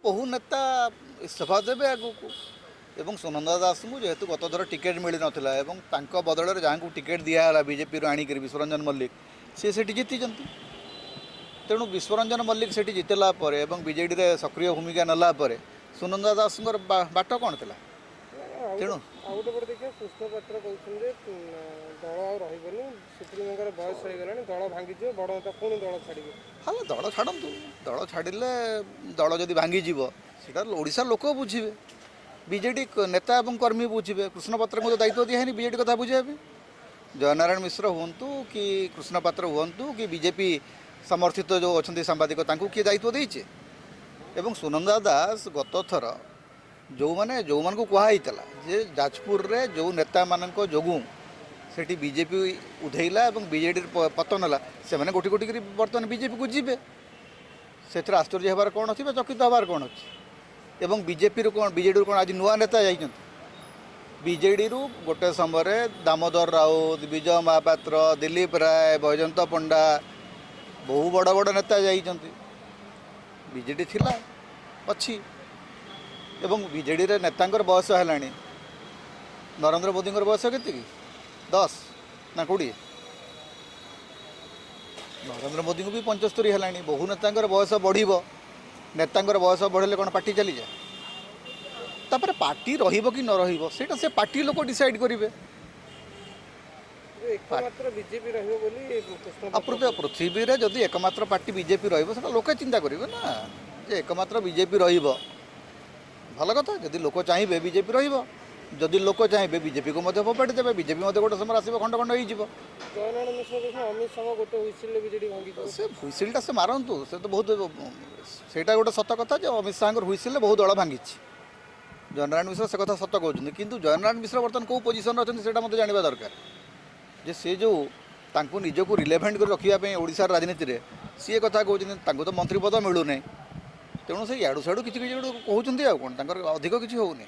बहु नेता इस्तीफा देवे आगक एवं सुनंदा दास को जेहेतु गत थर टिकेट मिल नाला बदल जहाँ को टिकेट दिहला बीजेपी आणिक विश्वरंजन मल्लिक सी से जीति तेणु विश्वरंजन मल्लिक से जितला बीजेडी रे सक्रिय भूमिका नालापर सुनंदा दास बाट कौन थी तेणु गोटे पटे देखिए कृष्ण पात्र कहते दल आनी सुप्रीमोर बयस हो गला दल भांगी बड़ नेता पुणी दल छाड़े हाँ दल छाड़ू दल छाड़े दल जदि भांगीज सीटा ओडिशा लोक बुझे बीजेडी नेता और कर्मी बुझे कृष्ण पात्र को तो दायित्व दिखानी बीजेडी कथा बुझे जयनारायण मिश्र हूँ कि कृष्ण पात्र हूँ कि बीजेपी समर्थित जो अच्छा सांबादिक किए दायित्व देचे एवं सुनंदा दास गत थर जो मैंने जो मान को कहुई जे जाजपुर रे जो नेता मान जोगु से बीजेपी उधेला और बीजेडी पतन है से मैंने गोटी गोटी बर्तमान बीजेपी को जीवे से आश्चर्य हबार कौन अच्छी चकित हबार कौन अच्छी एवं बीजेपी कौन बीजेडी कौन आज नुआ नेता जाइए बीजेडी गोटे समय दामोदर राउत विजय महापात्र दिलीप राय बैजयंत पंडा बहु बड़ बड़ नेता जाइए बीजेडी थिला अच्छी एवं बीजेडी रे नेता बयस है नरेंद्र मोदी बयस के 10 ना 20 नरेंद्र मोदी को भी 75 है बहु नेता बयस बढ़ नेता बयस बढ़े कौन पार्टी चली जाए तापर पार्टी रहिबो कि न रहिबो सेटा से पार्टी लोक डिसाइड करेंगे एकमात्र बीजेपी रहिबो बोली पृथ्वी रे जदि एकमात्र पार्टी बीजेपी रहिबो सेटा लोके चिंता करेंगे ना जे एकमात्र बीजेपी रहिबो भल कथा जदि लोक चाहिए बीजेपी रहिबो जदि लोक चाहिए बीजेपी को मध्य फोपाड़ी देवे बीजेपी मध्य गोटे समय आसो खंड खंड हो जयनारायण मिश्र अमित शाह गोटे हुइसिल बीजेडी भांगी से हुइसिलटा से मारतु से तो बहुत सेटा गोटे सत कथा जो अमित शाह हुइसिल बहुत दल भांगी जयनारायण मिश्र से कथा सत कहते किंतु जयनारायण मिश्र बर्तमान कौ पोजिशन अच्छा से मतलब जानवा दरकार जे से जो तांको निजको रिलेवेंट कर रखापी ओडिशा राजनीति में सी कथा कहते तो मंत्री पद मिलूना तेणु से याड़ू साड़ू किसी कहते कौन अधिक किसी होनी।